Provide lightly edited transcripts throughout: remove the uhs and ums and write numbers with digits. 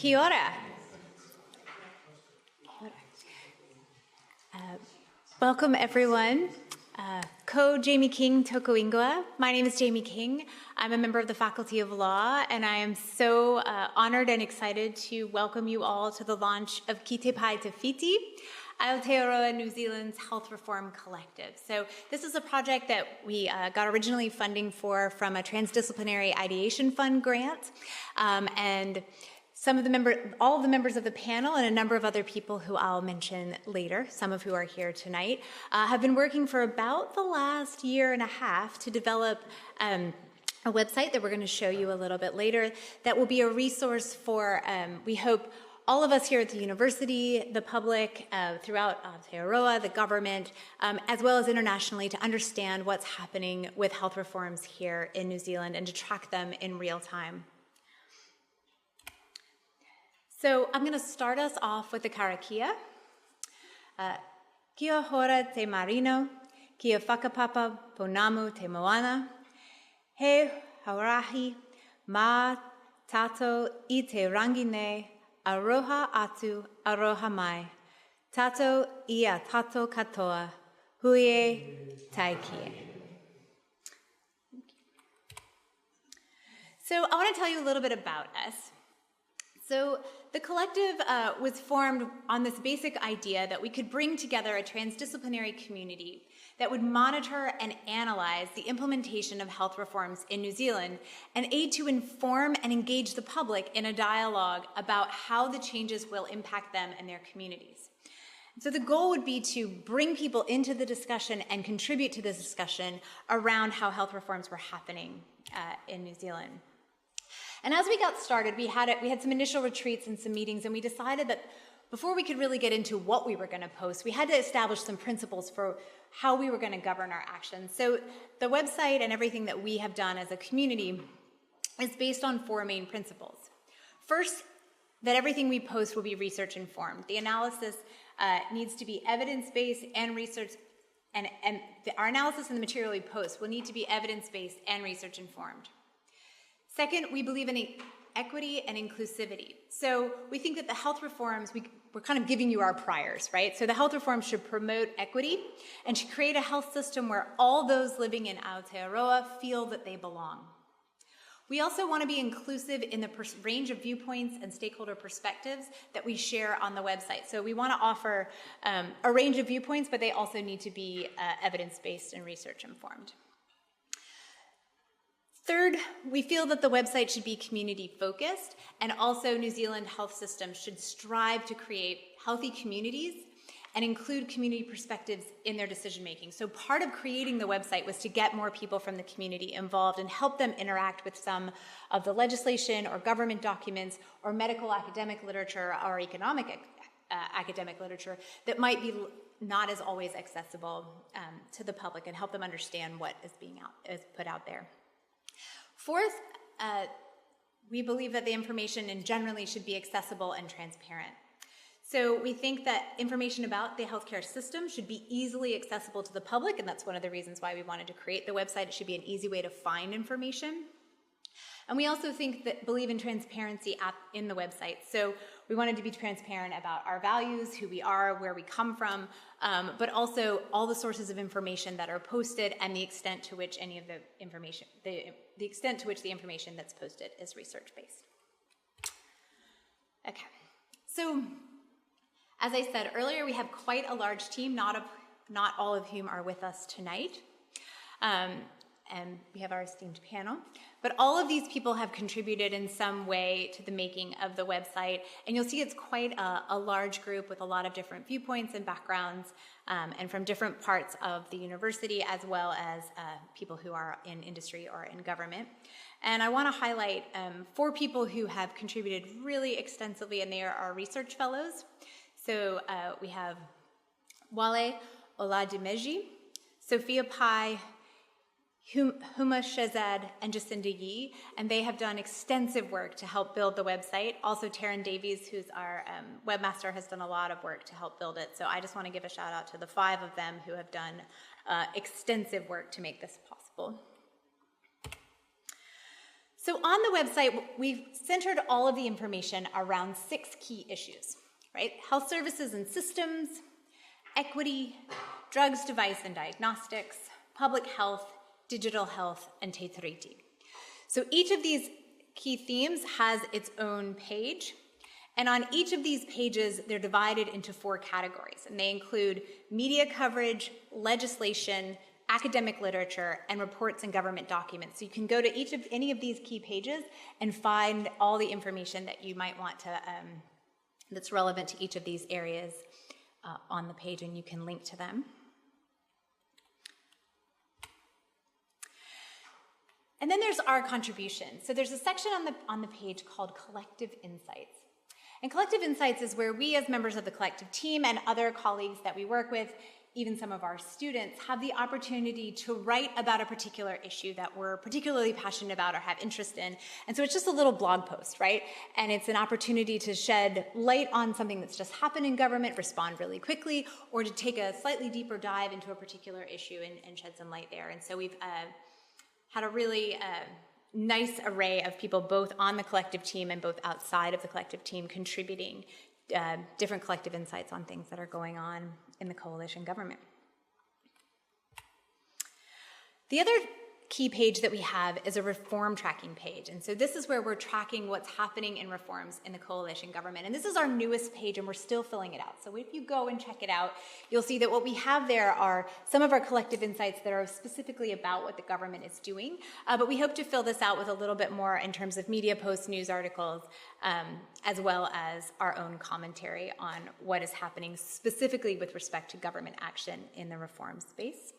Kia ora. Welcome, everyone. Ko Jamie King Toko Ingua. My name is Jamie King. I'm a member of the Faculty of Law, and I am so honored and excited to welcome you all to the launch of Kite Pai Tawhiti, Aotearoa New Zealand's Health Reform Collective. So this is a project that we got originally funding for from a Transdisciplinary Ideation Fund grant, and all of the members of the panel and a number of other people who I'll mention later, some of who are here tonight, have been working for about the last year and a half to develop a website that we're going to show you a little bit later that will be a resource for, we hope, all of us here at the university, the public, throughout Aotearoa, the government, as well as internationally, to understand what's happening with health reforms here in New Zealand and to track them in real time. So I'm going to start us off with the karakia. Kia hora te marino, kia whakapapa ponamu te moana. He haurahi ma tato I te rangine, aroha atu, aroha mai. Tato I a tato katoa, huie taikie. So I want to tell you a little bit about us. So the collective was formed on this basic idea that we could bring together a transdisciplinary community that would monitor and analyze the implementation of health reforms in New Zealand and aid to inform and engage the public in a dialogue about how the changes will impact them and their communities. So the goal would be to bring people into the discussion and contribute to this discussion around how health reforms were happening in New Zealand. And as we got started, we had some initial retreats and some meetings, and we decided that before we could really get into what we were going to post, we had to establish some principles for how we were going to govern our actions. So the website and everything that we have done as a community is based on four main principles. First, that everything we post will be research informed. The analysis needs to be evidence-based and research, and our analysis and the material we post will need to be evidence-based and research informed. Second, we believe in equity and inclusivity. So we think that the health reforms, we're kind of giving you our priors, right? So the health reforms should promote equity and should create a health system where all those living in Aotearoa feel that they belong. We also want to be inclusive in the range of viewpoints and stakeholder perspectives that we share on the website. So we want to offer a range of viewpoints, but they also need to be evidence-based and research-informed. Third, we feel that the website should be community-focused, and also New Zealand health systems should strive to create healthy communities and include community perspectives in their decision-making. So part of creating the website was to get more people from the community involved and help them interact with some of the legislation or government documents or medical academic literature or economic academic literature that might be not as always accessible to the public, and help them understand what is put out there. Fourth, we believe that the information generally should be accessible and transparent. So we think that information about the healthcare system should be easily accessible to the public, and that's one of the reasons why we wanted to create the website. It should be an easy way to find information. And we also believe in transparency in the website. So we wanted to be transparent about our values, who we are, where we come from, but also all the sources of information that are posted and the extent to which any of the information, the extent to which the information that's posted is research-based. Okay, so as I said earlier, we have quite a large team, not all of whom are with us tonight. And we have our esteemed panel. But all of these people have contributed in some way to the making of the website. And you'll see it's quite a large group with a lot of different viewpoints and backgrounds, and from different parts of the university, as well as people who are in industry or in government. And I want to highlight 4 people who have contributed really extensively, and they are our research fellows. So we have Wale Oladimeji, Sophia Pai, Huma Shazad, and Jacinda Yee, and they have done extensive work to help build the website. Also, Taryn Davies, who's our webmaster, has done a lot of work to help build it. So I just want to give a shout out to the 5 of them who have done extensive work to make this possible. So on the website, we've centered all of the information around 6 key issues, right? Health services and systems, equity, drugs, device and diagnostics, public health, digital health, and Tawhiti. So each of these key themes has its own page. And on each of these pages, they're divided into 4 categories. And they include media coverage, legislation, academic literature, and reports and government documents. So you can go to any of these key pages and find all the information that you might want to, that's relevant to each of these areas on the page, and you can link to them. And then there's our contribution. So there's a section on the page called Collective Insights. And Collective Insights is where we as members of the collective team and other colleagues that we work with, even some of our students, have the opportunity to write about a particular issue that we're particularly passionate about or have interest in. And so it's just a little blog post, right? And it's an opportunity to shed light on something that's just happened in government, respond really quickly, or to take a slightly deeper dive into a particular issue and shed some light there. And so we've had a really nice array of people both on the collective team and both outside of the collective team contributing different collective insights on things that are going on in the coalition government. The other key page that we have is a reform tracking page. And so this is where we're tracking what's happening in reforms in the coalition government. And this is our newest page, and we're still filling it out. So if you go and check it out, you'll see that what we have there are some of our collective insights that are specifically about what the government is doing. But we hope to fill this out with a little bit more in terms of media posts, news articles, as well as our own commentary on what is happening specifically with respect to government action in the reform space.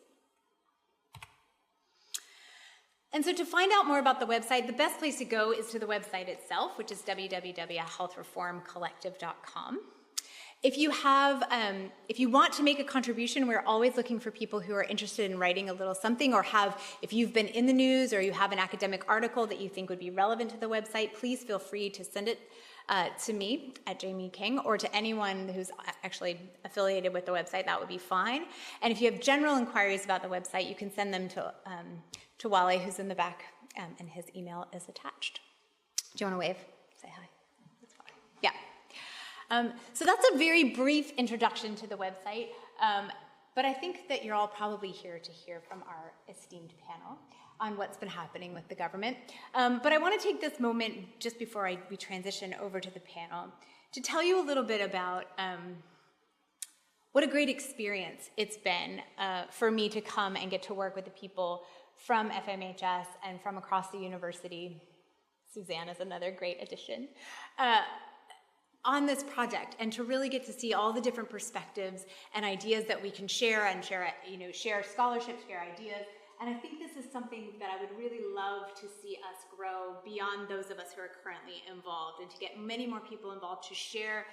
And so to find out more about the website, the best place to go is to the website itself, which is www.healthreformcollective.com. If you want to make a contribution, we're always looking for people who are interested in writing a little something, or if you've been in the news or you have an academic article that you think would be relevant to the website, please feel free to send it to me at Jamie King, or to anyone who's actually affiliated with the website. That would be fine. And if you have general inquiries about the website, you can send them to Wale, who's in the back, and his email is attached. Do you want to wave? Say hi. That's fine. Yeah. So that's a very brief introduction to the website, but I think that you're all probably here to hear from our esteemed panel on what's been happening with the government. But I want to take this moment just before we transition over to the panel to tell you a little bit about what a great experience it's been for me to come and get to work with the people from FMHS and from across the university. Suzanne is another great addition. On this project, and to really get to see all the different perspectives and ideas that we can share and share scholarship, share ideas. And I think this is something that I would really love to see us grow beyond those of us who are currently involved, and to get many more people involved to share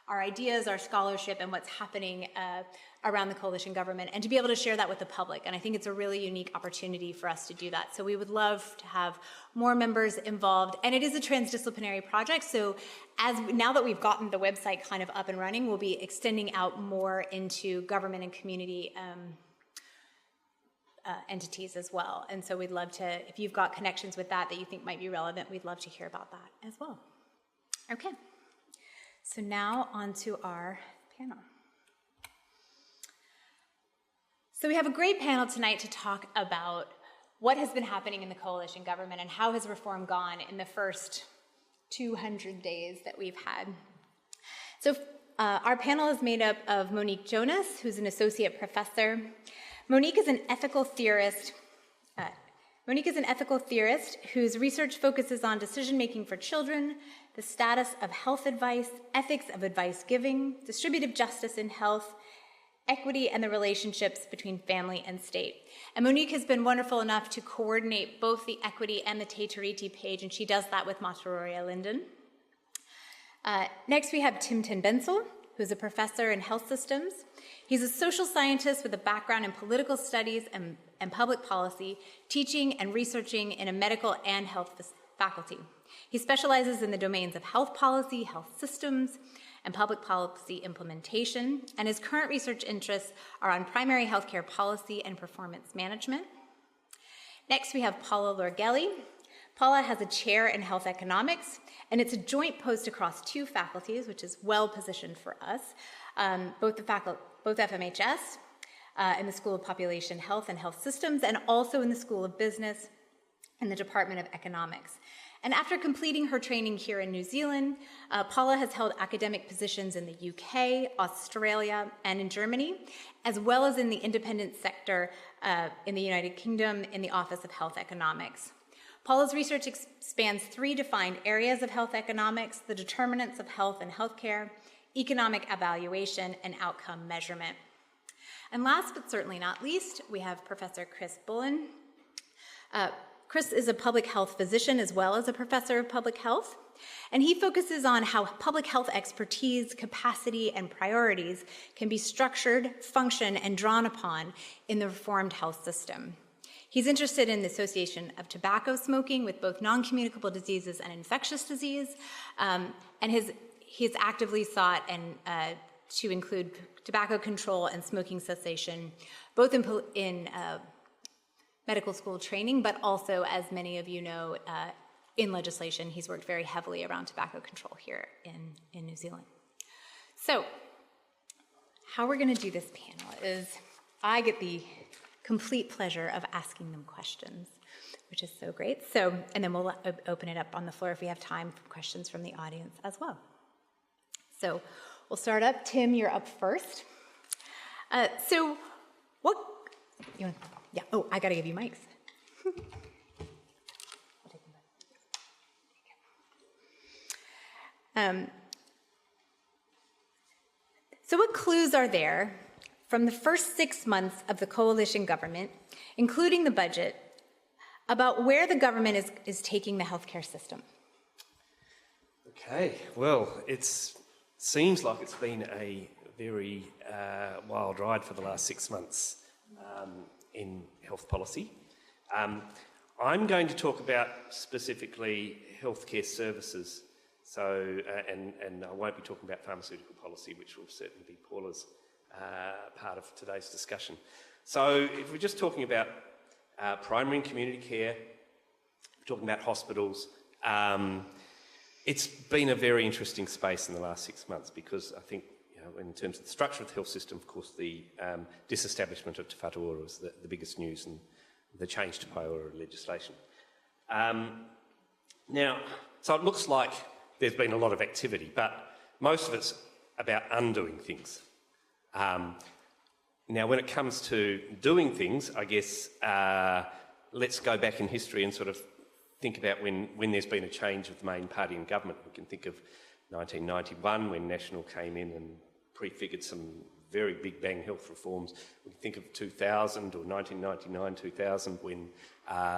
our ideas, our scholarship, and what's happening around the coalition government, and to be able to share that with the public. And I think it's a really unique opportunity for us to do that. So we would love to have more members involved. And it is a transdisciplinary project, so now that we've gotten the website kind of up and running, we'll be extending out more into government and community entities as well. And so we'd love to, if you've got connections with that you think might be relevant, we'd love to hear about that as well. Okay. So now on to our panel. So we have a great panel tonight to talk about what has been happening in the coalition government and how has reform gone in the first 200 days that we've had. So our panel is made up of Monique Jonas, who's an associate professor. Monique is an ethical theorist whose research focuses on decision-making for children, the status of health advice, ethics of advice giving, distributive justice in health, equity, and the relationships between family and state. And Monique has been wonderful enough to coordinate both the equity and the Tawhiti page, and she does that with Mataroria Linden. Next, we have Tim Bensel, who's a professor in health systems. He's a social scientist with a background in political studies and public policy, teaching and researching in a medical and health faculty. He specializes in the domains of health policy, health systems, and public policy implementation, and his current research interests are on primary healthcare policy and performance management. Next, we have Paolo Lorgelli. Paula has a chair in health economics, and it's a joint post across 2 faculties, which is well positioned for us, both FMHS, in the School of Population Health and Health Systems, and also in the School of Business in the Department of Economics. And after completing her training here in New Zealand, Paula has held academic positions in the UK, Australia, and in Germany, as well as in the independent sector in the United Kingdom in the Office of Health Economics. Paula's research spans 3 defined areas of health economics: the determinants of health and healthcare, economic evaluation, and outcome measurement. And last but certainly not least, we have Professor Chris Bullen. Chris is a public health physician as well as a professor of public health, and he focuses on how public health expertise, capacity, and priorities can be structured, function, and drawn upon in the reformed health system. He's interested in the association of tobacco smoking with both non-communicable diseases and infectious disease, and he's actively sought to include tobacco control and smoking cessation, both in medical school training, but also, as many of you know, in legislation. He's worked very heavily around tobacco control here in New Zealand. So, how we're going to do this panel is I get the complete pleasure of asking them questions, which is so great. So, and then we'll open it up on the floor if we have time for questions from the audience as well. So we'll start up. Tim, you're up first. So what, yeah, oh, I gotta give you mics. So what clues are there from the first 6 months of the coalition government, including the budget, about where the government is taking the healthcare system? Okay, well, it seems like it's been a very wild ride for the last 6 months in health policy. I'm going to talk about specifically healthcare services, so and I won't be talking about pharmaceutical policy, which will certainly be Paula's part of today's discussion. So if we're just talking about primary and community care, we're talking about hospitals, it's been a very interesting space in the last 6 months because I think, you know, in terms of the structure of the health system, of course, the disestablishment of Te Whatu Ora was the biggest news, and the change to Paora legislation. Now, so it looks like there's been a lot of activity, but most of it's about undoing things. Now, when it comes to doing things, I guess let's go back in history and sort of think about when there's been a change of the main party in government. We can think of 1991 when National came in and prefigured some very big bang health reforms. We can think of 2000 or 1999, 2000 when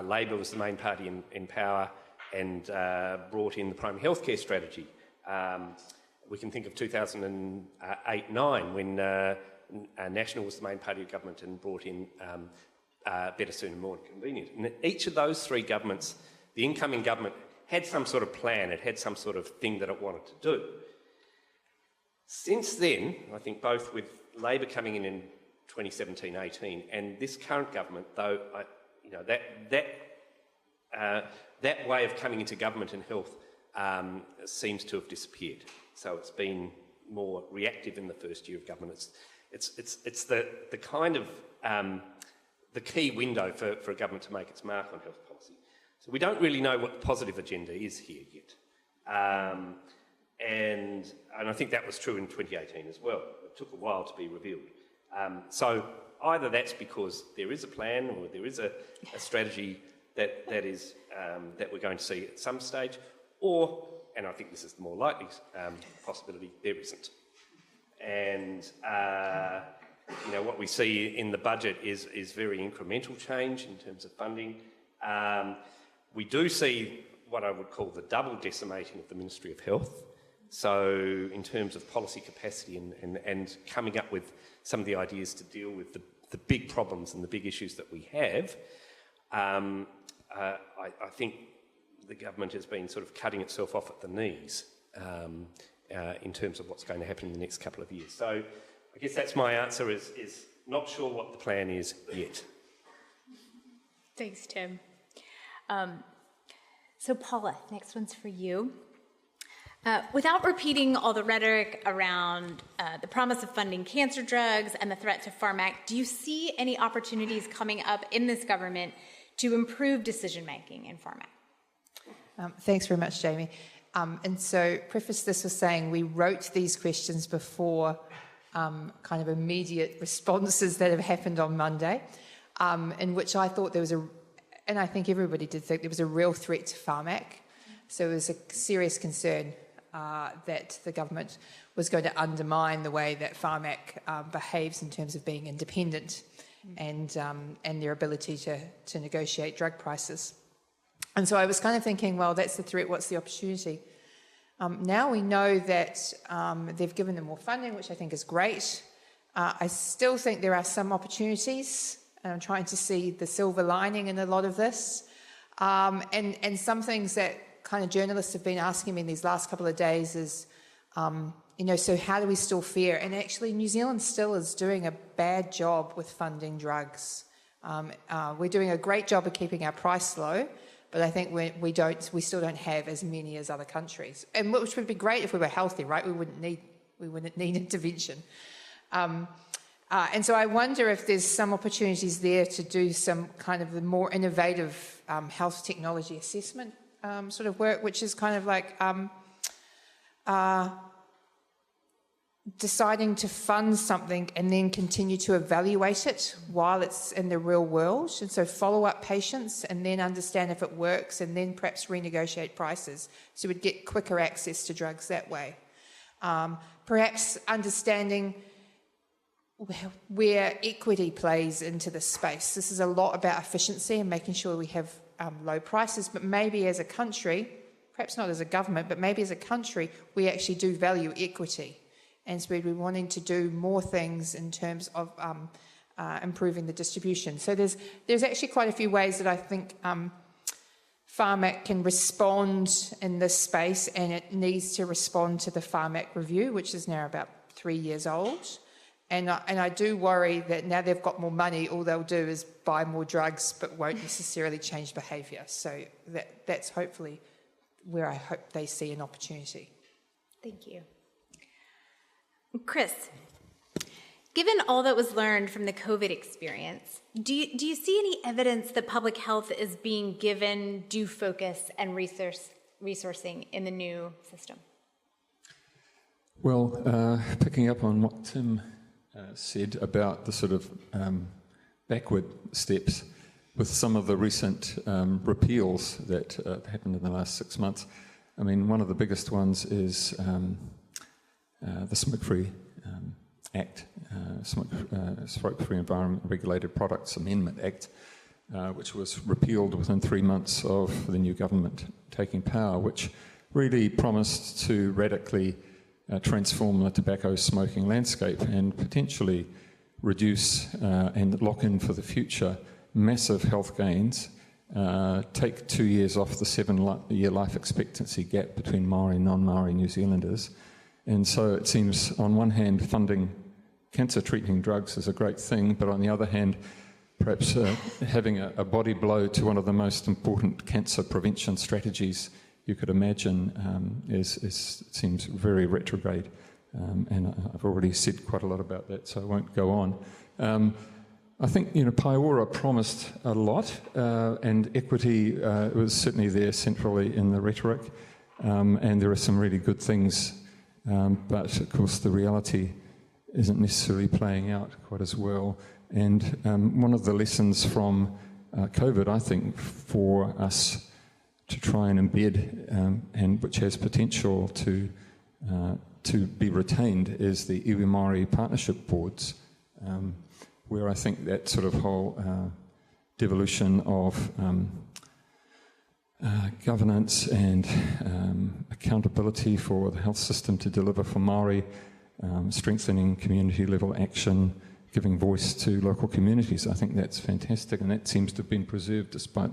Labor was the main party in power and brought in the primary healthcare strategy. We can think of 2008-9 when National was the main party of government and brought in Better, Sooner, More Convenient. And each of those 3 governments, the incoming government had some sort of plan, it had some sort of thing that it wanted to do. Since then, I think both with Labor coming in 2017-18 and this current government, though, that way of coming into government and health seems to have disappeared. So it's been more reactive in the first year of government. It's the kind of the key window for a government to make its mark on health policy. So we don't really know what the positive agenda is here yet. And I think that was true in 2018 as well. It took a while to be revealed. So either that's because there is a plan or there is a strategy that we're going to see at some stage, or, and I think this is the more likely possibility, there isn't. And what we see in the budget is very incremental change in terms of funding. We do see what I would call the double decimating of the Ministry of Health. So in terms of policy capacity and coming up with some of the ideas to deal with the big problems and the big issues that we have, I think the government has been sort of cutting itself off at the knees in terms of what's going to happen in the next couple of years. So I guess that's my answer, is not sure what the plan is yet. Thanks, Tim. So Paula, next one's for you. Without repeating all the rhetoric around the promise of funding cancer drugs and the threat to Farm Act, do you see any opportunities coming up in this government to improve decision-making in Farm Act? Thanks very much, Jamie. And so preface this with saying we wrote these questions before kind of immediate responses that have happened on Monday, in which I thought there was and I think everybody did think there was a real threat to Farm Act. So it was a serious concern that the government was going to undermine the way that Farm Act behaves in terms of being independent and their ability to negotiate drug prices. And so I was kind of thinking, well, that's the threat, what's the opportunity? Now we know that they've given them more funding, which I think is great. I still think there are some opportunities, and I'm trying to see the silver lining in a lot of this. And some things that kind of journalists have been asking me in these last couple of days is, so how do we still fare? And actually, New Zealand still is doing a bad job with funding drugs. We're doing a great job of keeping our price low, but I think we still don't have as many as other countries. And which would be great if we were healthy, right? We wouldn't need intervention. And so I wonder if there's some opportunities there to do some kind of more innovative health technology assessment sort of work, which is kind of like deciding to fund something and then continue to evaluate it while it's in the real world. And so follow up patients and then understand if it works and then perhaps renegotiate prices so we'd get quicker access to drugs that way. Perhaps understanding where equity plays into this space. This is a lot about efficiency and making sure we have low prices, but maybe as a country, perhaps not as a government, but maybe as a country, we actually do value equity. And so we'd be wanting to do more things in terms of improving the distribution. So there's actually quite a few ways that I think Farm Act can respond in this space, and it needs to respond to the Farm Act review, which is now about 3 years old. And I do worry that now they've got more money, all they'll do is buy more drugs, but won't necessarily change behaviour. So that's hopefully where I hope they see an opportunity. Thank you. Chris, given all that was learned from the COVID experience, do you see any evidence that public health is being given due focus and resourcing in the new system? Well, picking up on what Tim said about the sort of backward steps with some of the recent repeals that happened in the last 6 months. I mean, one of the biggest ones is the Smoke-Free Act, Smoke-Free Environment Regulated Products Amendment Act, which was repealed within 3 months of the new government taking power, which really promised to radically transform the tobacco smoking landscape and potentially reduce and lock in for the future massive health gains, take 2 years off the 7-year life expectancy gap between Maori and non-Maori New Zealanders. And so it seems, on one hand, funding cancer-treating drugs is a great thing, but on the other hand, perhaps having a body blow to one of the most important cancer prevention strategies you could imagine seems very retrograde. And I've already said quite a lot about that, so I won't go on. I think, Paiora promised a lot, and equity was certainly there centrally in the rhetoric, and there are some really good things. But, of course, the reality isn't necessarily playing out quite as well. And one of the lessons from COVID, I think, for us to try and embed, and which has potential to be retained, is the iwi Māori partnership boards, where I think that sort of whole devolution of governance and accountability for the health system to deliver for Māori, strengthening community-level action, giving voice to local communities. I think that's fantastic, and that seems to have been preserved despite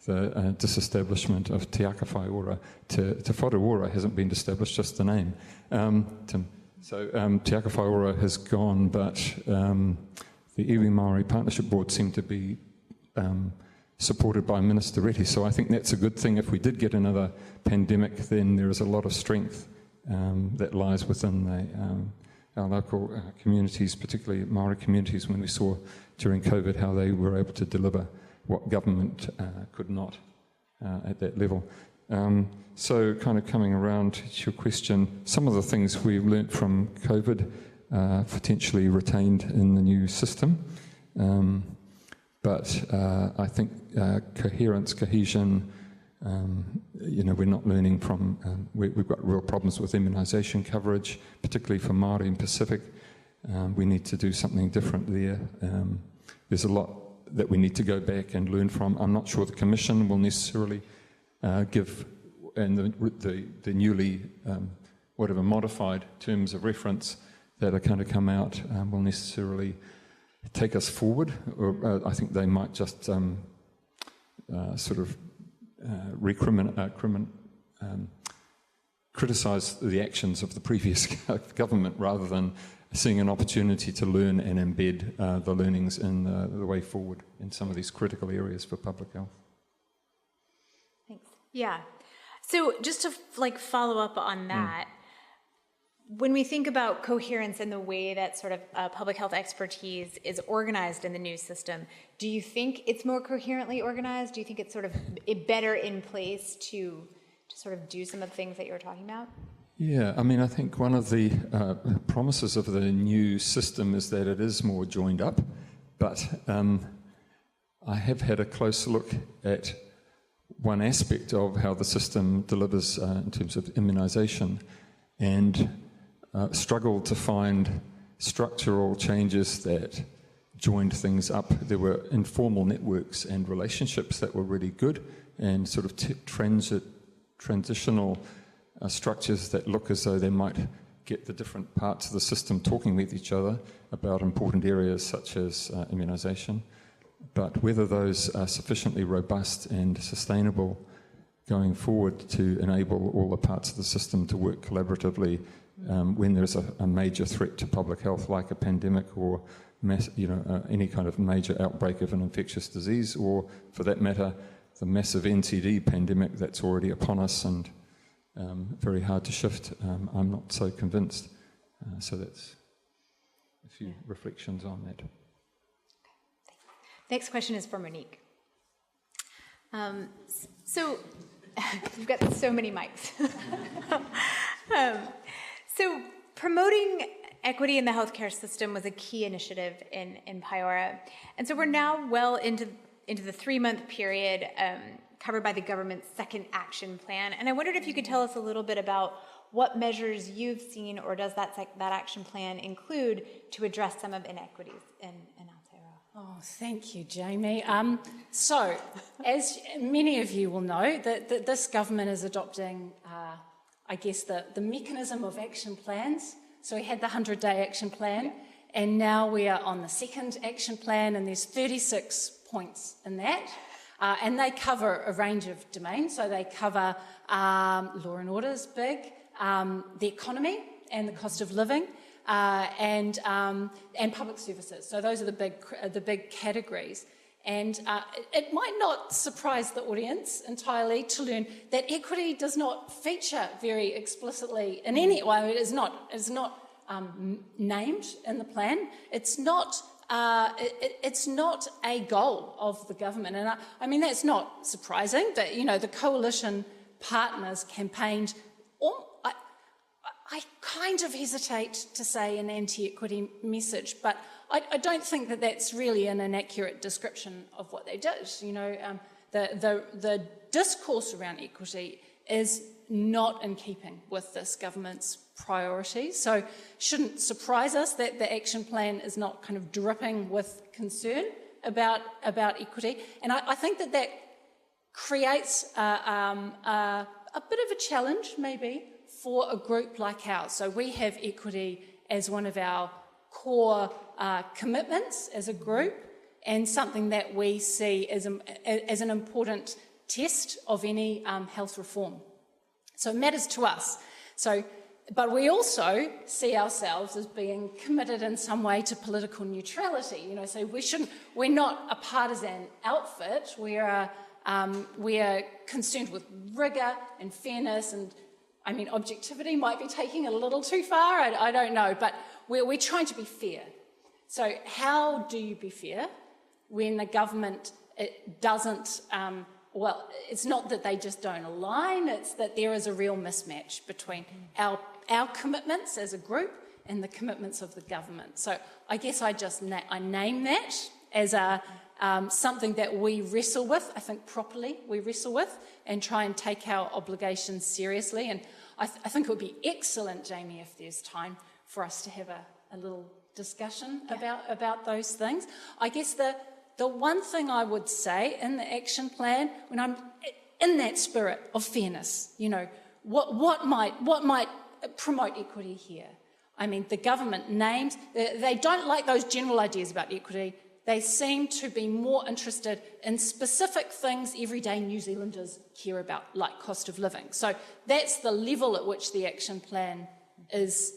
the disestablishment of Te Aka Whaiora. Te Whaiora hasn't been established, just the name. Tim. So Te Aka Whaiora has gone, but the Iwi Māori Partnership Board seem to be supported by Minister Reti. So I think that's a good thing. If we did get another pandemic, then there is a lot of strength that lies within our local communities, particularly Māori communities, when we saw during COVID how they were able to deliver what government could not at that level. So kind of coming around to your question, some of the things we've learnt from COVID potentially retained in the new system. But I think coherence, cohesion, we're not learning from, we've got real problems with immunisation coverage, particularly for Māori and Pacific. We need to do something different there. There's a lot that we need to go back and learn from. I'm not sure the Commission will necessarily give, and the newly, modified terms of reference that are going to come out will necessarily take us forward. Or I think they might just criticise the actions of the previous government rather than seeing an opportunity to learn and embed the learnings in the way forward in some of these critical areas for public health. Thanks. Yeah. So just to follow up on that, when we think about coherence and the way that sort of public health expertise is organized in the new system, do you think it's more coherently organized? Do you think it's sort of better in place to sort of do some of the things that you were talking about? Yeah, I mean, I think one of the promises of the new system is that it is more joined up, but I have had a close look at one aspect of how the system delivers in terms of immunisation, and struggled to find structural changes that joined things up. There were informal networks and relationships that were really good, and sort of transitional structures that look as though they might get the different parts of the system talking with each other about important areas such as immunisation. But whether those are sufficiently robust and sustainable going forward to enable all the parts of the system to work collaboratively when there's a major threat to public health like a pandemic or any kind of major outbreak of an infectious disease, or for that matter the massive NCD pandemic that's already upon us and very hard to shift. I'm not so convinced. So that's a few reflections on that. Next question is for Monique. So we've got so many mics. So promoting equity in the healthcare system was a key initiative in Paiora. And so we're now well into the 3-month period covered by the government's second action plan. And I wondered if you could tell us a little bit about what measures you've seen, or does that action plan include, to address some of inequities in Aotearoa? Oh, thank you, Jamie. So, as many of you will know, that this government is adopting, the mechanism of action plans. So we had the 100-day action plan, and now we are on the second action plan, and there's 36 points in that. And they cover a range of domains. So they cover law and order is big, the economy and the cost of living, and public services. So those are the big categories. And it might not surprise the audience entirely to learn that equity does not feature very explicitly in any way. It is not named in the plan. It's not a goal of the government. And I mean, that's not surprising that, the coalition partners campaigned, I kind of hesitate to say an anti-equity message, but I don't think that that's really an inaccurate description of what they did. The discourse around equity is not in keeping with this government's priorities. So shouldn't surprise us that the action plan is not kind of dripping with concern about equity. And I think that creates a bit of a challenge maybe for a group like ours. So we have equity as one of our core commitments as a group, and something that we see as an important test of any health reform. So it matters to us. So But we also see ourselves as being committed in some way to political neutrality. So we're not a partisan outfit. We are concerned with rigour and fairness, and I mean, objectivity might be taking it a little too far. I don't know, but we're trying to be fair. So how do you be fair when the government doesn't? Well, it's not that they just don't align, it's that there is a real mismatch between our commitments as a group and the commitments of the government. So I guess I name that as something that we wrestle with, I think properly we wrestle with, and try and take our obligations seriously. And I think it would be excellent, Jamie, if there's time for us to have a little discussion about those things. I guess the one thing I would say in the action plan, when I'm in that spirit of fairness, what might promote equity here? I mean, the government names, they don't like those general ideas about equity. They seem to be more interested in specific things everyday New Zealanders care about, like cost of living. So that's the level at which the action plan is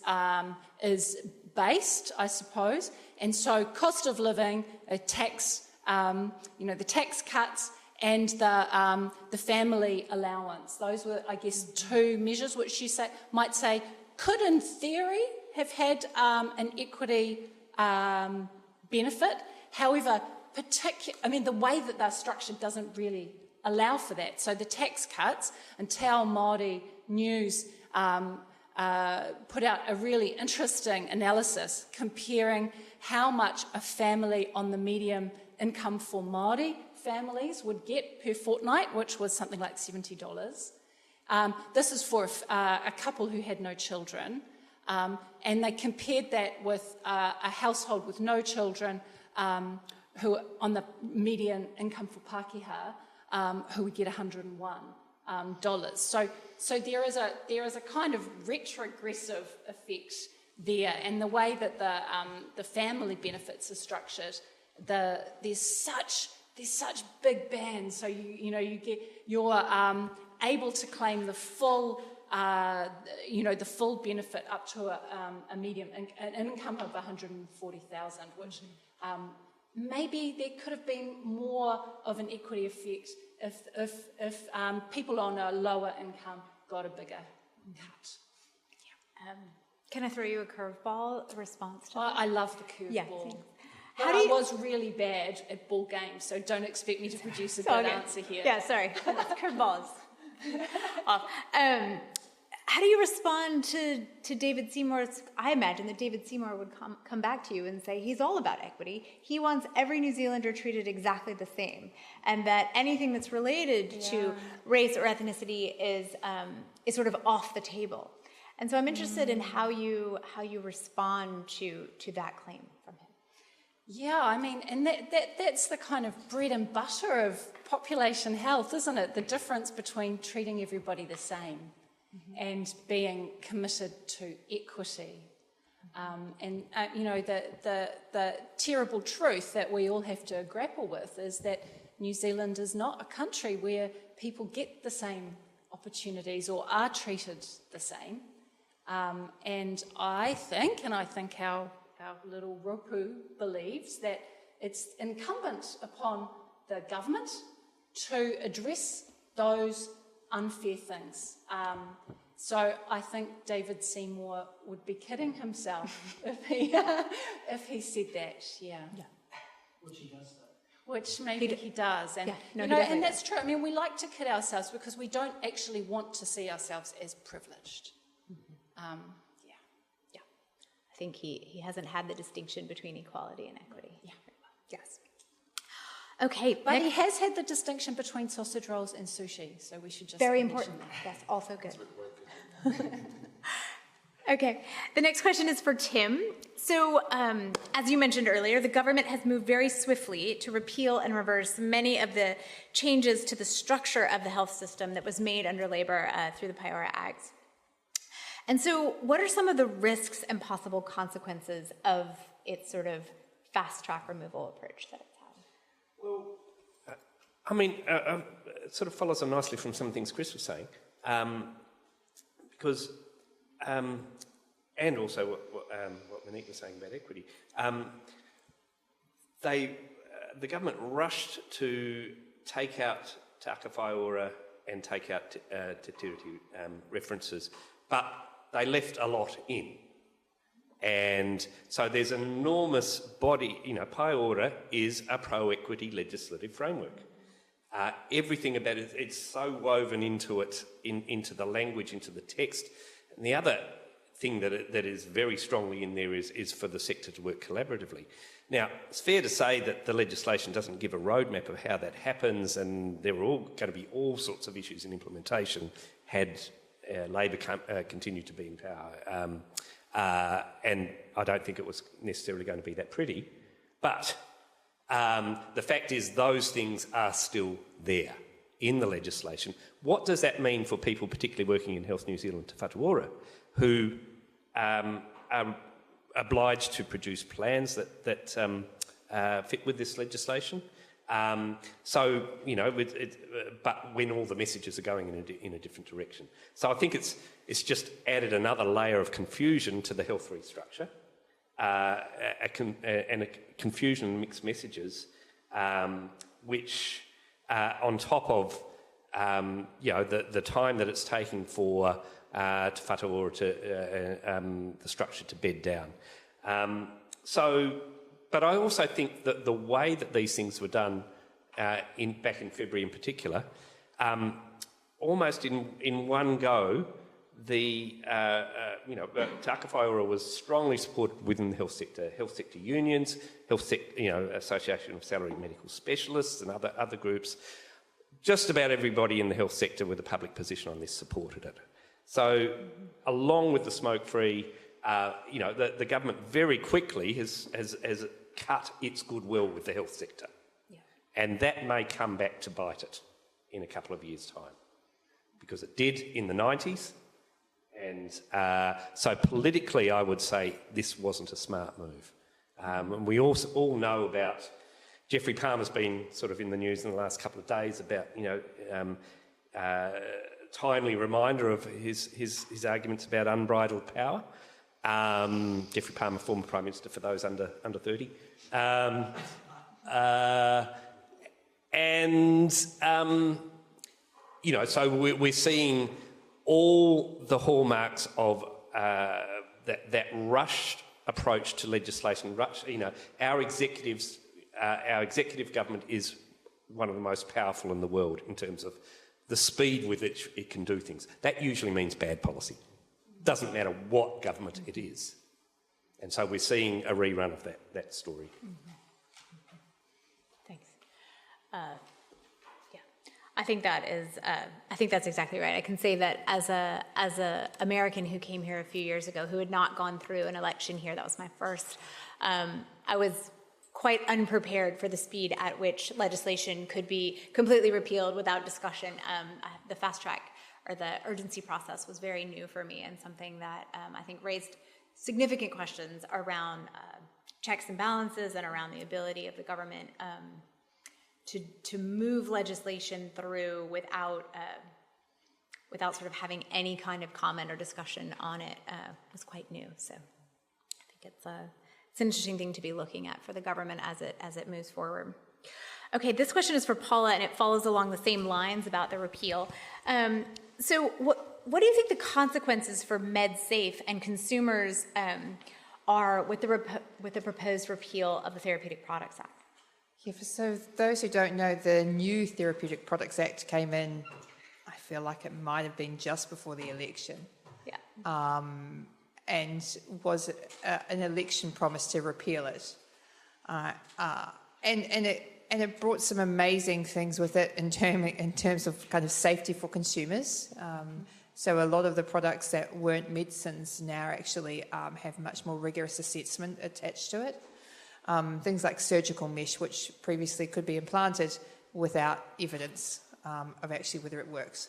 based, I suppose. And so cost of living, tax, the tax cuts, and the family allowance. Those were, I guess, two measures which you might say could, in theory, have had an equity benefit. However, the way that they're structured doesn't really allow for that. So the tax cuts, and Te Ao Māori News put out a really interesting analysis comparing how much a family on the medium income for Māori families would get per fortnight, which was something like $70. This is for a couple who had no children, and they compared that with a household with no children who on the median income for Pākehā, who would get $101. So there is a kind of retrogressive effect there, and the way that the family benefits are structured, there's such big bands. So you're able to claim the full the full benefit up to a medium an income of 140,000, which maybe there could have been more of an equity effect if people on a lower income got a bigger cut. Can I throw you a curveball response to that? I love the curveball. Yeah, But I was really bad at ball games, so don't expect me to produce a good answer here. Yeah, sorry. Curveballs. How do you respond to David Seymour's? I imagine that David Seymour would come back to you and say he's all about equity. He wants every New Zealander treated exactly the same, and that anything that's related to race or ethnicity is sort of off the table. And so I'm interested in how you respond to that claim from him. Yeah, I mean, and that's the kind of bread and butter of population health, isn't it? The difference between treating everybody the same and being committed to equity. The terrible truth that we all have to grapple with is that New Zealand is not a country where people get the same opportunities or are treated the same. And I think our little Rupu believes that it's incumbent upon the government to address those unfair things. So I think David Seymour would be kidding himself if he said that. Yeah. Which he does, though. Which maybe he does. And, and that's true. I mean, we like to kid ourselves because we don't actually want to see ourselves as privileged. I think he hasn't had the distinction between equality and equity. Yeah. Yes. Okay. But he has had the distinction between sausage rolls and sushi, so we should just very important. That's also good. Okay. The next question is for Tim. So, as you mentioned earlier, the government has moved very swiftly to repeal and reverse many of the changes to the structure of the health system that was made under Labour through the Paiora Acts. And so what are some of the risks and possible consequences of its sort of fast-track removal approach that it's had? Well, it sort of follows on nicely from some things Chris was saying, because and also what Monique was saying about equity, the government rushed to take out Te Aka Whaiora and take out Te Tiriti references, but they left a lot in. And so there's an enormous body, Whaiora is a pro-equity legislative framework. Everything about it, it's so woven into it, into the language, into the text. And the other thing that is very strongly in there is for the sector to work collaboratively. Now, it's fair to say that the legislation doesn't give a roadmap of how that happens, and there are going to be all sorts of issues in implementation had Labor continued to be in power. And I don't think it was necessarily going to be that pretty. But the fact is those things are still there in the legislation. What does that mean for people, particularly working in Health New Zealand Te Whatuora, who are obliged to produce plans that fit with this legislation? But when all the messages are going in a different direction. So I think it's just added another layer of confusion to the health restructure, and a confusion and mixed messages, which on top of the time that it's taking for Te Whatuora the structure to bed down. But I also think that the way that these things were done back in February in particular, almost in one go, the Te Aka Whaiora was strongly supported within the health sector unions, Association of Salaried Medical Specialists and other groups. Just about everybody in the health sector with a public position on this supported it. So, along with the smoke-free, the government very quickly has cut its goodwill with the health sector. Yeah. And that may come back to bite it in a couple of years' time. Because it did in the 90s. And so politically, I would say this wasn't a smart move. And we also all know about... Geoffrey Palmer's been sort of in the news in the last couple of days about, timely reminder of his arguments about unbridled power. Geoffrey Palmer, former Prime Minister, for those under 30. So we're seeing all the hallmarks of that rushed approach to legislation. Our executive government is one of the most powerful in the world in terms of the speed with which it can do things. That usually means bad policy. Doesn't matter what government it is. And so we're seeing a rerun of that story. Thanks. I think that's exactly right. I can say that as a American who came here a few years ago, who had not gone through an election here, that was my first, I was quite unprepared for the speed at which legislation could be completely repealed without discussion. The fast track or the urgency process was very new for me, and something that I think raised significant questions around checks and balances and around the ability of the government to move legislation through without sort of having any kind of comment or discussion on it was quite new. So I think it's an interesting thing to be looking at for the government as it moves forward. Okay, this question is for Paula, and it follows along the same lines about the repeal. So what do you think the consequences for MedSafe and consumers are with the proposed repeal of the Therapeutic Products Act? Yeah, so those who don't know, the new Therapeutic Products Act came in, I feel like it might have been just before the election. Yeah. And was an election promise to repeal it. And it brought some amazing things with it in terms of kind of safety for consumers. So a lot of the products that weren't medicines now actually have much more rigorous assessment attached to it. Things like surgical mesh, which previously could be implanted without evidence of actually whether it works.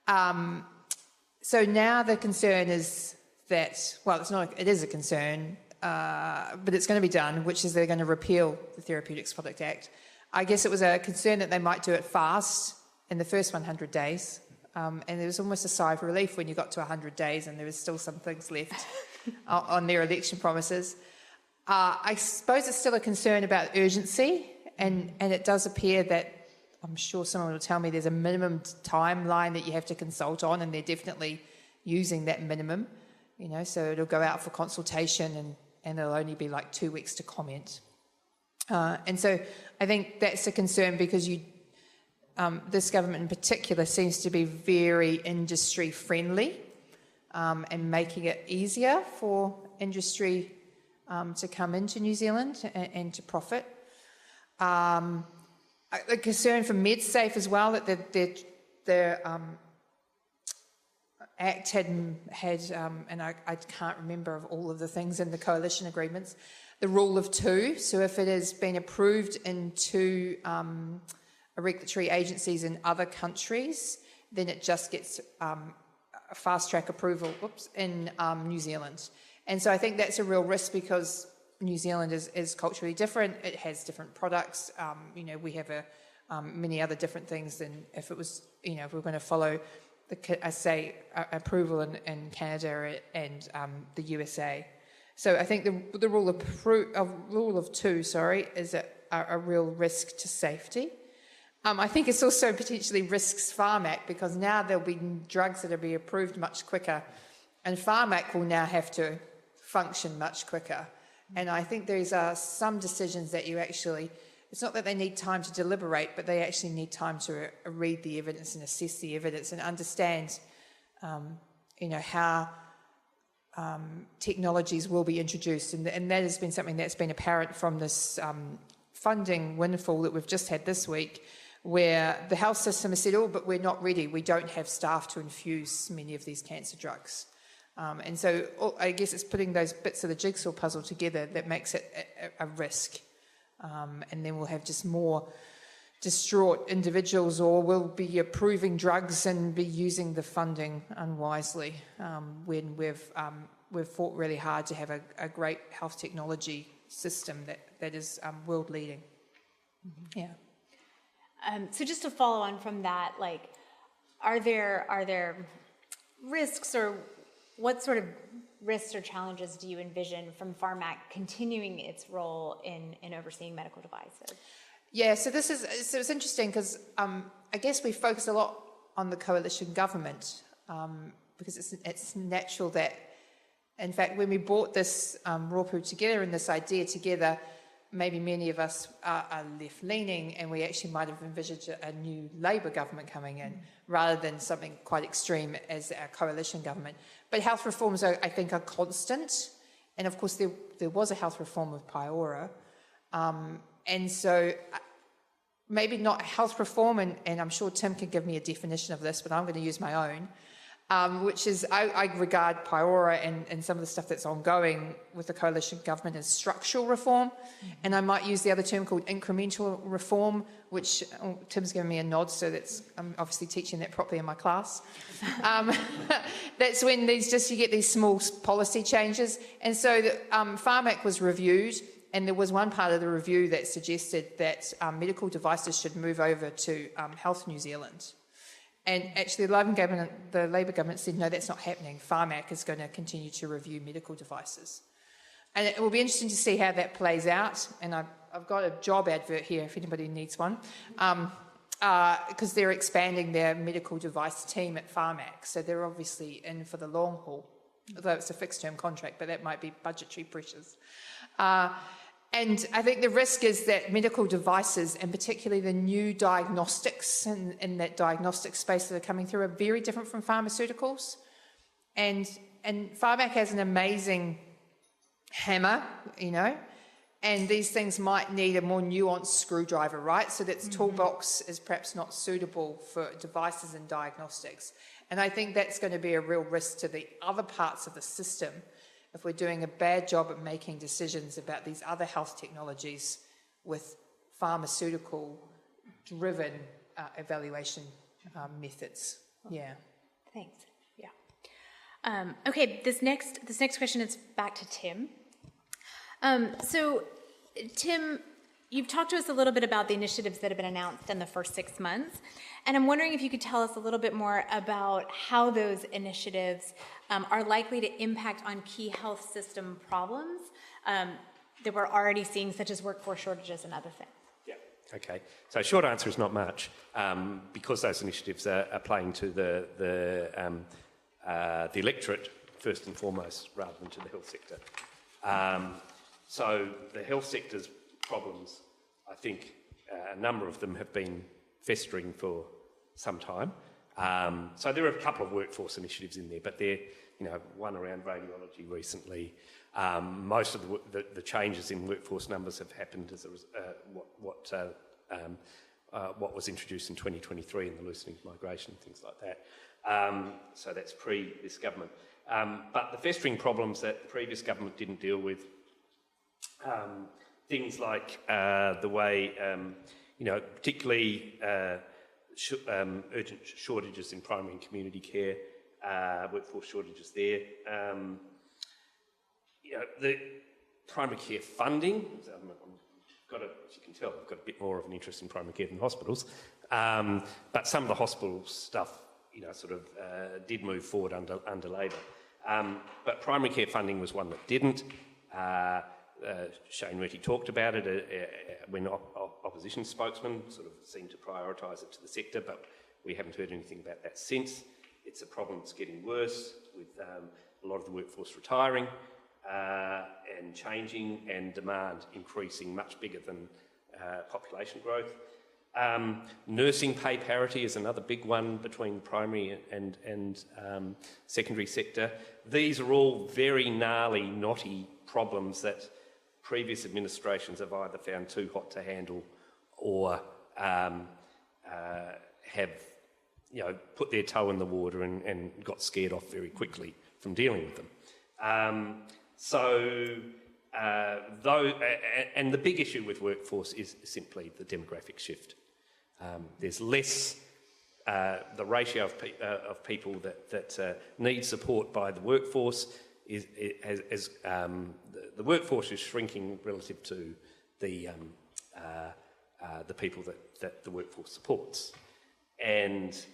So now the concern is that, well, it is a concern, but it's going to be done, which is they're going to repeal the Therapeutics Product Act. I guess it was a concern that they might do it fast in the first 100 days, And there was almost a sigh of relief when you got to 100 days and there was still some things left on their election promises. I suppose it's still a concern about urgency, and it does appear that, I'm sure someone will tell me, there's a minimum timeline that you have to consult on, and they're definitely using that minimum, so it'll go out for consultation and it'll only be like 2 weeks to comment. And so I think that's a concern because this government in particular seems to be very industry friendly and making it easier for industry to come into New Zealand and to profit. A concern for MedSafe as well, that the Act had and I can't remember of all of the things in the coalition agreements, the rule of two. So if it has been approved in two regulatory agencies in other countries, then it just gets a fast-track approval in New Zealand. And so I think that's a real risk because New Zealand is culturally different. It has different products. We have many other different things than if it was, if we're going to follow approval in Canada and the USA. So I think the rule of two, is a real risk to safety. I think it's also potentially risks Pharmac because now there'll be drugs that will be approved much quicker, and Pharmac will now have to function much quicker. And I think there's some decisions that it's not that they need time to deliberate, but they actually need time to read the evidence and assess the evidence and understand, how technologies will be introduced. And that has been something that's been apparent from this funding windfall that we've just had this week, where the health system has said, but we're not ready. We don't have staff to infuse many of these cancer drugs. And so I guess it's putting those bits of the jigsaw puzzle together that makes it a risk. And then we'll have just more distraught individuals, or we'll be approving drugs and be using the funding unwisely when we've fought really hard to have a great health technology system that is world leading. Yeah. So just to follow on from that, are there risks, or what sort of risks or challenges do you envision from Pharmac continuing its role in overseeing medical devices? Yeah, so it's interesting because I guess we focus a lot on the coalition government because it's natural that, in fact, when we brought this rōpū together and this idea together, maybe many of us are left-leaning, and we actually might have envisaged a new Labour government coming in rather than something quite extreme as our coalition government. But health reforms, I think, are constant. And, of course, there was a health reform with Paiora. And so maybe not health reform, and I'm sure Tim can give me a definition of this, but I'm going to use my own, which is I regard Paiora and some of the stuff that's ongoing with the coalition government as structural reform. And I might use the other term called incremental reform, which Tim's given me a nod, so I'm obviously teaching that properly in my class. That's when you get these small policy changes. And so Pharmac was reviewed, and there was one part of the review that suggested that medical devices should move over to Health New Zealand. And actually the Labour government said, no, that's not happening. Pharmac is going to continue to review medical devices. And it will be interesting to see how that plays out. And I've got a job advert here if anybody needs one, because they're expanding their medical device team at Pharmac. So they're obviously in for the long haul, although it's a fixed term contract, but that might be budgetary pressures. And I think the risk is that medical devices, and particularly the new diagnostics in that diagnostic space that are coming through, are very different from pharmaceuticals. And Pharmac has an amazing hammer, and these things might need a more nuanced screwdriver, right? So that toolbox is perhaps not suitable for devices and diagnostics. And I think that's going to be a real risk to the other parts of the system if we're doing a bad job at making decisions about these other health technologies with pharmaceutical-driven evaluation methods. Yeah. Thanks. Yeah. Okay. This next question is back to Tim. So, Tim, you've talked to us a little bit about the initiatives that have been announced in the first 6 months, and I'm wondering if you could tell us a little bit more about how those initiatives are likely to impact on key health system problems that we're already seeing, such as workforce shortages and other things. Yeah, okay. So short answer is not much, because those initiatives are playing to the electorate first and foremost, rather than to the health sector. So the health sector's problems, I think a number of them have been festering for some time. So there are a couple of workforce initiatives in there, but they're, one around radiology recently. Most of the changes in workforce numbers have happened as what was introduced in 2023 in the loosening of migration, things like that. So that's pre this government. But the festering problems that the previous government didn't deal with, things like the way, particularly urgent shortages in primary and community care, workforce shortages there. The primary care funding, as you can tell, I've got a bit more of an interest in primary care than hospitals, but some of the hospital stuff, did move forward under Labor. But primary care funding was one that didn't. Shane Reti talked about it when opposition spokesman sort of seemed to prioritise it to the sector, but we haven't heard anything about that since. It's a problem that's getting worse with a lot of the workforce retiring and changing, and demand increasing much bigger than population growth. Nursing pay parity is another big one between primary and secondary sector. These are all very gnarly, knotty problems that previous administrations have either found too hot to handle or have put their toe in the water and got scared off very quickly from dealing with them. And the big issue with workforce is simply the demographic shift. There's less, the ratio of people that need support by the workforce the workforce is shrinking relative to the people that the workforce supports, and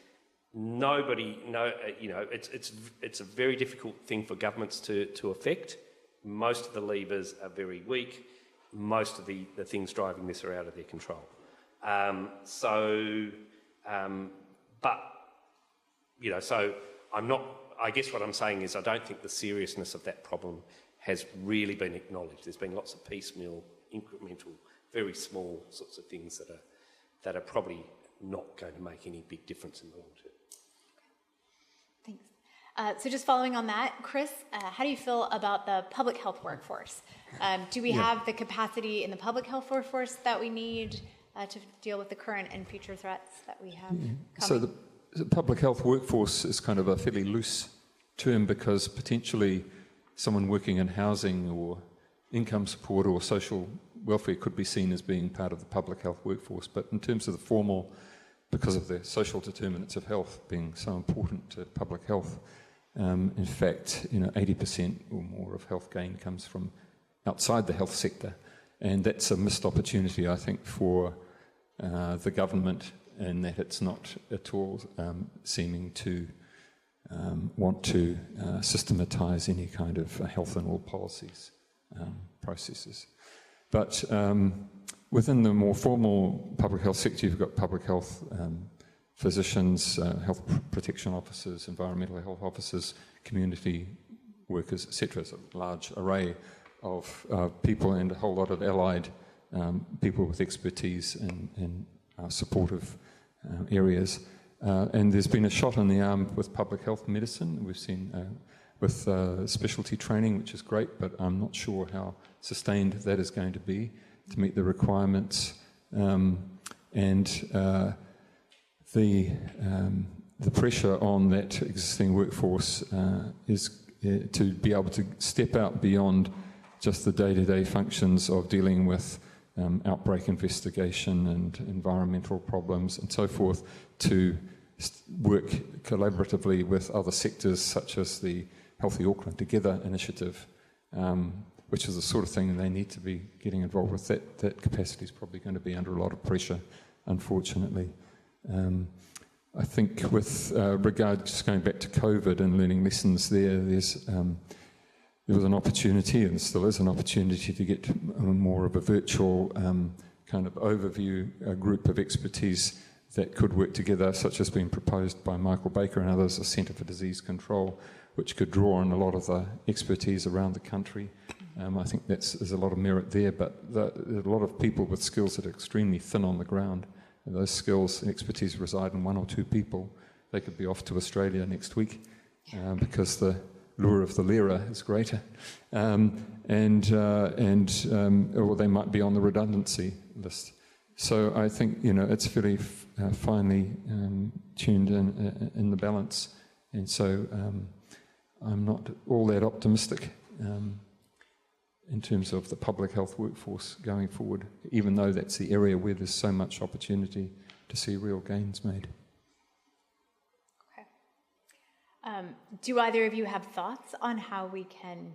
it's a very difficult thing for governments to affect. Most of the levers are very weak. Most of the things driving this are out of their control. So I'm not. I guess what I'm saying is I don't think the seriousness of that problem has really been acknowledged. There's been lots of piecemeal, incremental, very small sorts of things that are probably not going to make any big difference in the long term. Thanks. So just following on that, Chris, how do you feel about the public health workforce? Do we have the capacity in the public health workforce that we need to deal with the current and future threats that we have coming? So the public health workforce is kind of a fairly loose term, because potentially someone working in housing or income support or social welfare could be seen as being part of the public health workforce. But in terms of the formal, because of the social determinants of health being so important to public health, in fact, 80% or more of health gain comes from outside the health sector. And that's a missed opportunity, I think, for the government, in that it's not at all seeming to want to systematise any kind of health and all policies processes. But within the more formal public health sector, you've got public health physicians, health protection officers, environmental health officers, community workers, etc. It's a large array of people, and a whole lot of allied people with expertise in supportive areas. And there's been a shot in the arm with public health medicine. We've seen with specialty training, which is great, but I'm not sure how sustained that is going to be to meet the requirements. The pressure on that existing workforce is to be able to step out beyond just the day-to-day functions of dealing with outbreak investigation and environmental problems and so forth, to work collaboratively with other sectors, such as the Healthy Auckland Together initiative, which is the sort of thing they need to be getting involved with. That capacity is probably going to be under a lot of pressure, unfortunately. I think with regard, just going back to COVID and learning lessons there was an opportunity, and still is an opportunity, to get more of a virtual kind of overview, a group of expertise that could work together, such as being proposed by Michael Baker and others, a Centre for Disease Control, which could draw on a lot of the expertise around the country. I think there's a lot of merit there, but there are a lot of people with skills that are extremely thin on the ground. And those skills and expertise reside in one or two people. They could be off to Australia next week because the lure of the lira is greater. Or they might be on the redundancy list. So I think, it's fairly finely tuned in the balance. And so I'm not all that optimistic in terms of the public health workforce going forward, even though that's the area where there's so much opportunity to see real gains made. Okay. Do either of you have thoughts on how we can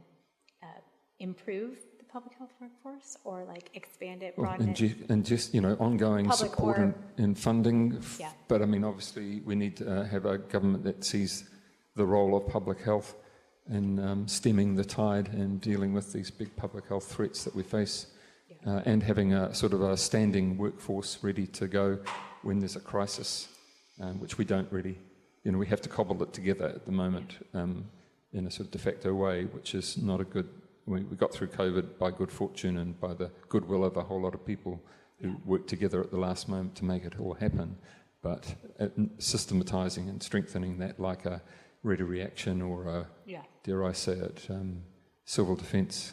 improve the public health workforce, or expand it, broaden it? And just ongoing Public support and funding. Yeah. But obviously we need to have a government that sees the role of public health in stemming the tide and dealing with these big public health threats that we face, and having a sort of a standing workforce ready to go when there's a crisis, which we don't really, we have to cobble it together at the moment in a sort of de facto way, which is not a good. We got through COVID by good fortune and by the goodwill of a whole lot of people who worked together at the last moment to make it all happen. But systematising and strengthening that, like a ready reaction or a, dare I say it, civil defence.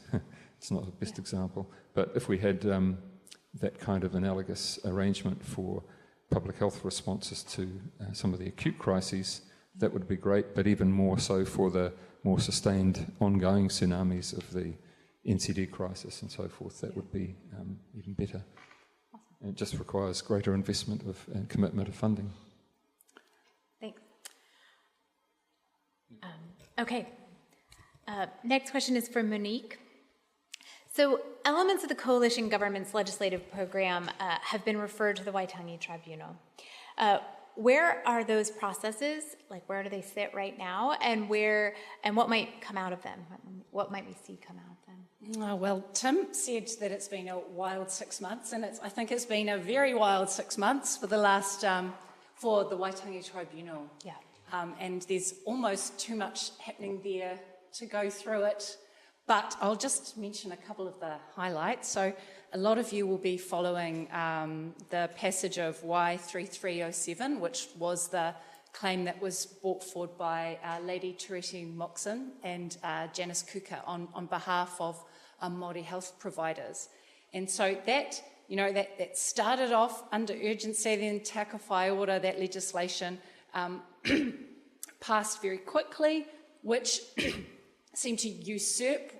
It's not the best example. But if we had that kind of analogous arrangement for public health responses to some of the acute crises, that would be great, but even more so for the more sustained ongoing tsunamis of the NCD crisis and so forth, that would be even better. Awesome. And it just requires greater investment and commitment of funding. Thanks. Okay. Next question is for Monique. So elements of the coalition government's legislative program have been referred to the Waitangi Tribunal. Where are those processes? Where do they sit right now? And what might come out of them? What might we see come out of them? Well, Tim said that it's been a wild 6 months, and I think it's been a very wild 6 months for the last, for the Waitangi Tribunal. Yeah. And there's almost too much happening there to go through it. But I'll just mention a couple of the highlights. So a lot of you will be following the passage of Y3307, which was the claim that was brought forward by Lady Tawhiti Moxon and Janice Kuka on behalf of Māori health providers. And so that, that started off under urgency, then Te Aka Whai Ora, that legislation passed very quickly, which seemed to usurp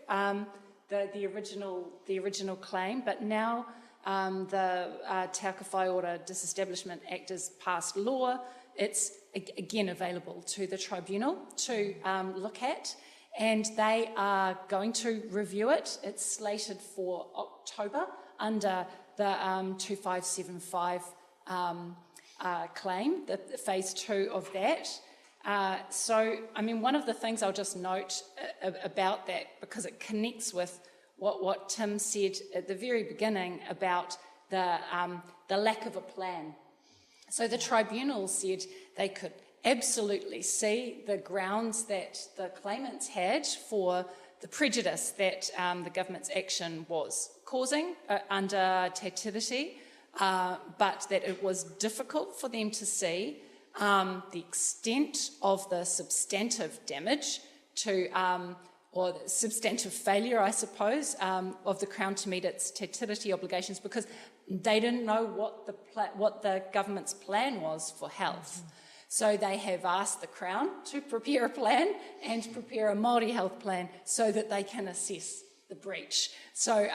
the original claim, but now the Te Aka Whai Ora Disestablishment Act is passed law. It's again available to the tribunal to look at, and they are going to review it. It's slated for October under the 2575 claim, the phase 2 of that. One of the things I'll just note about that, because it connects with what Tim said at the very beginning about the lack of a plan. So the tribunal said they could absolutely see the grounds that the claimants had for the prejudice that the government's action was causing under Te Tiriti, but that it was difficult for them to see the extent of the substantive damage to, or the substantive failure, I suppose, of the Crown to meet its Te Tiriti obligations, because they didn't know what the government's plan was for health. So they have asked the Crown to prepare a plan and prepare a Māori health plan so that they can assess the breach. So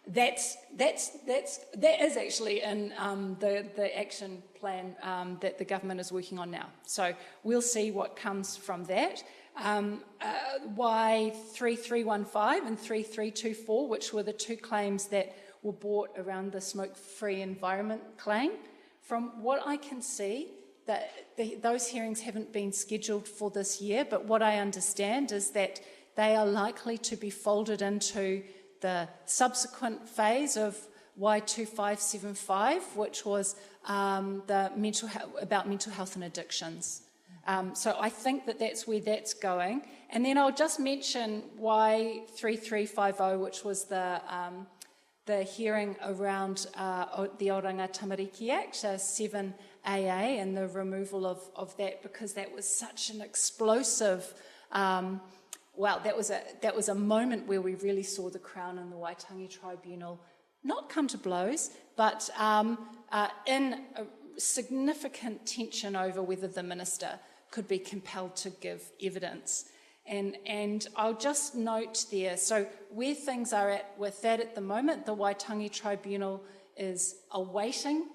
that is actually in the action plan that the government is working on now. So we'll see what comes from that. Y3315 and 3324, which were the two claims that were brought around the smoke-free environment claim. From what I can see, that those hearings haven't been scheduled for this year, but what I understand is that they are likely to be folded into the subsequent phase of Y2575, which was about mental health and addictions. So I think that that's where that's going. And then I'll just mention Y3350, which was the hearing around the Oranga Tamariki Act, 7AA, and the removal of that, because that was such an explosive, that was a moment where we really saw the Crown and the Waitangi Tribunal not come to blows, but in a significant tension over whether the minister could be compelled to give evidence. And I'll just note there, so where things are at with that at the moment, the Waitangi Tribunal is awaiting,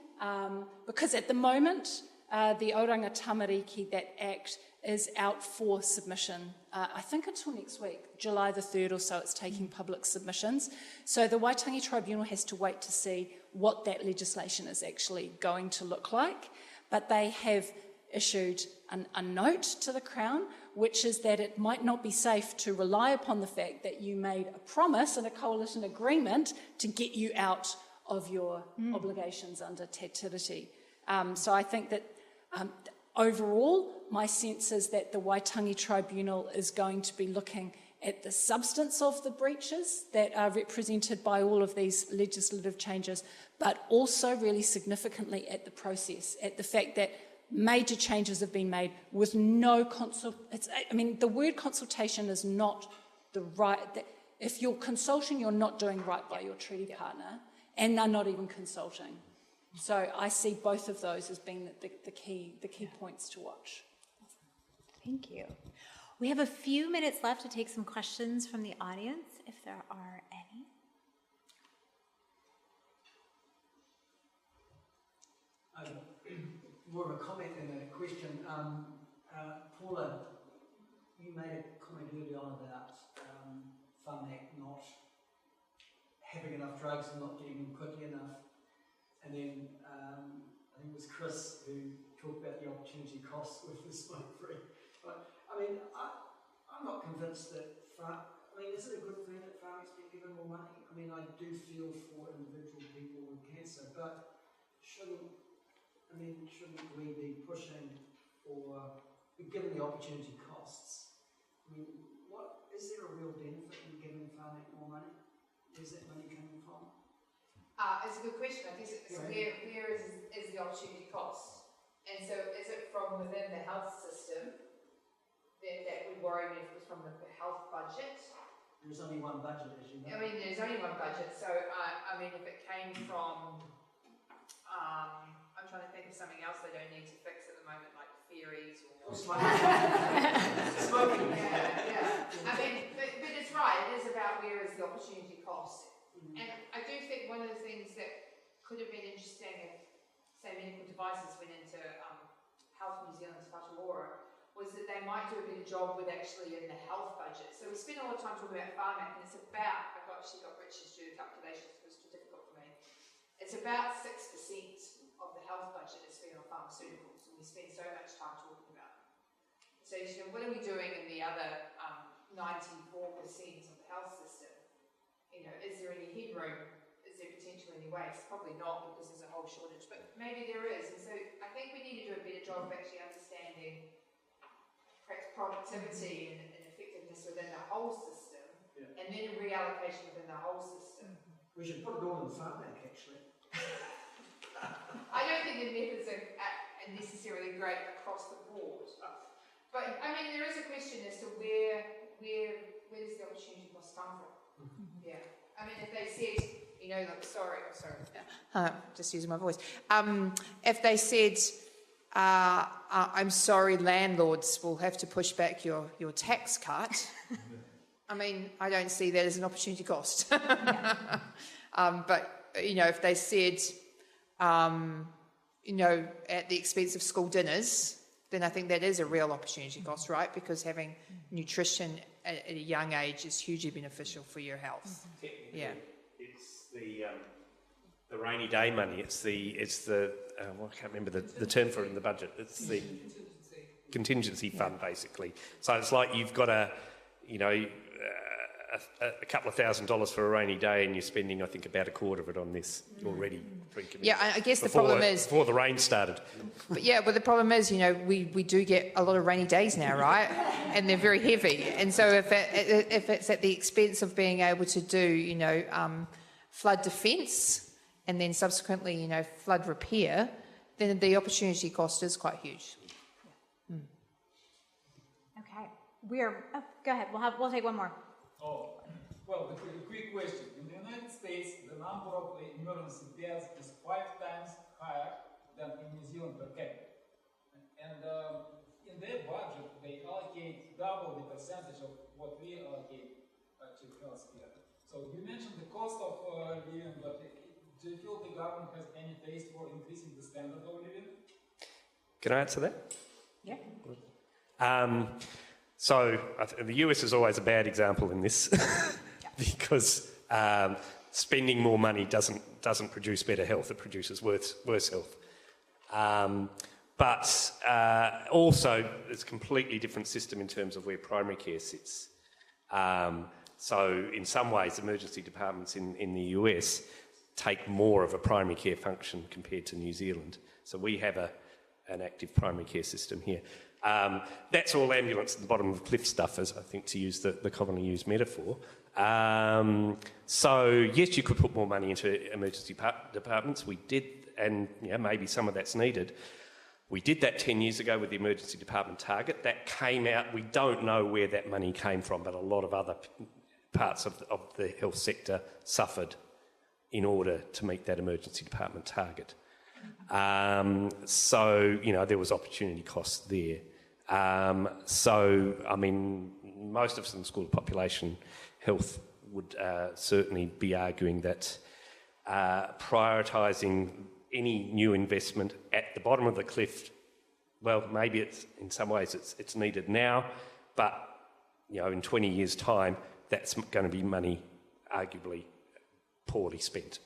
because at the moment, the Oranga Tamariki, that act, is out for submission, I think until next week, July the 3rd or so, it's taking public submissions. So the Waitangi Tribunal has to wait to see what that legislation is actually going to look like. But they have issued a note to the Crown, which is that it might not be safe to rely upon the fact that you made a promise and a coalition agreement to get you out of your obligations under Te Tiriti. So I think that overall, my sense is that the Waitangi Tribunal is going to be looking at the substance of the breaches that are represented by all of these legislative changes, but also really significantly at the process, at the fact that major changes have been made with no the word consultation is not the right. If you're consulting, you're not doing right by your treaty partner, and they're not even consulting. So I see both of those as being the key points to watch. Thank you. We have a few minutes left to take some questions from the audience, if there are any. More of a comment than a question. Paula, you made a comment earlier on about Whānau not having enough drugs and not getting them quickly enough. And then I think it was Chris who talked about the opportunity costs with the smoke-free. But I mean, I'm not convinced that is it a good thing that Whānau's been given more money? I mean, I do feel for individual people with cancer, but shouldn't we be pushing for, given the opportunity costs? I mean, is there a real benefit in giving Whānau more money? Where's that money coming from? It's a good question. I guess it's where is the opportunity cost? And so is it from within the health system that we worry if it was from the health budget? There's only one budget, as you know. I mean, there's only one budget. So, if it came from, I'm trying to think of something else they don't need to fix at the moment, like ferries or smoking. Yeah. But it's right. It is about where is the opportunity cost. And I do think one of the things that could have been interesting if, say, medical devices went into Health New Zealand's Whatuora was that they might do a better job with actually in the health budget. So we spend a lot of time talking about Whānau, and it's about, I've actually got Richard's due calculations, it was too difficult for me. It's about 6% of the health budget is spent on pharmaceuticals, and we spend so much time talking about them. So what are we doing in the other 94% of the health system? Is there any headroom? Is there potential any waste? Probably not, because there's a whole shortage, but maybe there is. And so I think we need to do a better job of actually understanding perhaps productivity and effectiveness within the whole system, and then reallocation within the whole system. We should put it all in the Farm Act, actually. I don't think the methods are necessarily great across the board. But, there is a question as to where does the opportunity cost come from? Yeah. If they said, sorry. Just using my voice. If they said, I'm sorry, landlords will have to push back your tax cut, I don't see that as an opportunity cost. But, if they said, at the expense of school dinners, then I think that is a real opportunity cost, right? Because having nutrition at a young age is hugely beneficial for your health. Yeah. It's the rainy day money. It's the well, I can't remember the term for it in the budget. It's the contingency fund, basically. So it's like you've got a couple of $1,000s for a rainy day, and you're spending, I think, about a quarter of it on this already pre-committed. Yeah, I guess the problem is... Before the rain started. But the problem is, we do get a lot of rainy days now, right? And they're very heavy. And so if it's at the expense of being able to do, flood defence and then subsequently, flood repair, then the opportunity cost is quite huge. Okay. Go ahead. We'll take one more. Oh, well, a quick question. In the United States, the number of emergency deaths is 5 times higher than in New Zealand per capita. And in their budget, they allocate double the percentage of what we allocate to healthcare. So you mentioned the cost of living, but do you feel the government has any taste for increasing the standard of living? Can I answer that? Yeah. So the US is always a bad example in this because spending more money doesn't produce better health; it produces worse health. But also, it's a completely different system in terms of where primary care sits. So in some ways, emergency departments in the US take more of a primary care function compared to New Zealand. So we have an active primary care system here. That's all ambulance at the bottom of the cliff stuff, as I think to use the commonly used metaphor. So yes, you could put more money into emergency departments. We did, and maybe some of that's needed. We did that 10 years ago with the emergency department target. That came out. We don't know where that money came from, but a lot of other parts of the health sector suffered in order to meet that emergency department target. So there was opportunity cost there. So, I mean, most of us in the School of Population Health would certainly be arguing that prioritising any new investment at the bottom of the cliff, well, maybe it's in some ways it's needed now, but in 20 years' time, that's going to be money arguably poorly spent.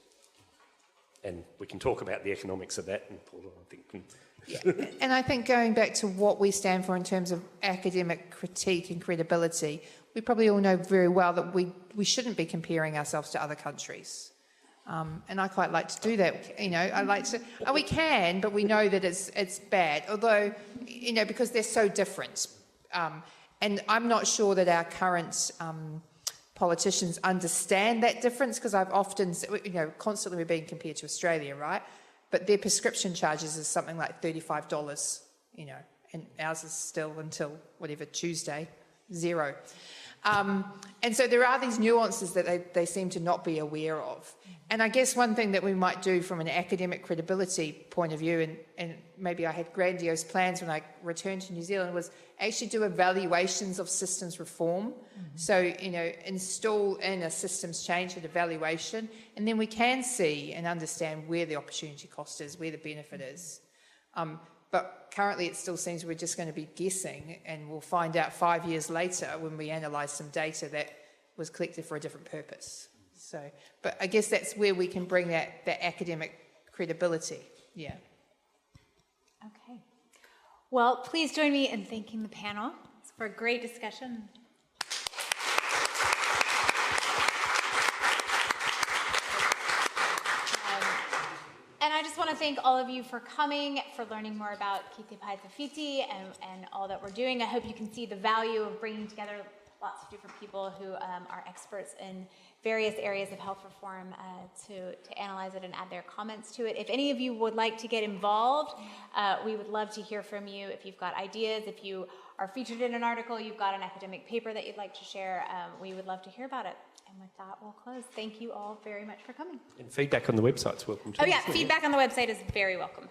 And we can talk about the economics of that, and Paul, I think. Yeah. And I think going back to what we stand for in terms of academic critique and credibility, we probably all know very well that we shouldn't be comparing ourselves to other countries. And I quite like to do that. I like to. We can, but we know that it's bad. Although, because they're so different. And I'm not sure that our current politicians understand that difference, because I've often, constantly we're being compared to Australia, right? But their prescription charges is something like $35, and ours is still until whatever, Tuesday, $0. And so there are these nuances that they seem to not be aware of. And I guess one thing that we might do from an academic credibility point of view, and maybe I had grandiose plans when I returned to New Zealand, was actually do evaluations of systems reform. Mm-hmm. So, install in a systems change and evaluation, and then we can see and understand where the opportunity cost is, where the benefit is. But currently it still seems we're just going to be guessing, and we'll find out 5 years later when we analyse some data that was collected for a different purpose. So, but I guess that's where we can bring that academic credibility. Yeah. Okay. Well, please join me in thanking the panel for a great discussion. And I just want to thank all of you for coming, for learning more about Tawhiti and all that we're doing. I hope you can see the value of bringing together lots of different people who are experts in various areas of health reform to analyze it and add their comments to it. If any of you would like to get involved, we would love to hear from you. If you've got ideas, if you are featured in an article, you've got an academic paper that you'd like to share, we would love to hear about it. And with that, we'll close. Thank you all very much for coming. And feedback on the website's welcome too. Oh yeah, feedback on the website is very welcome.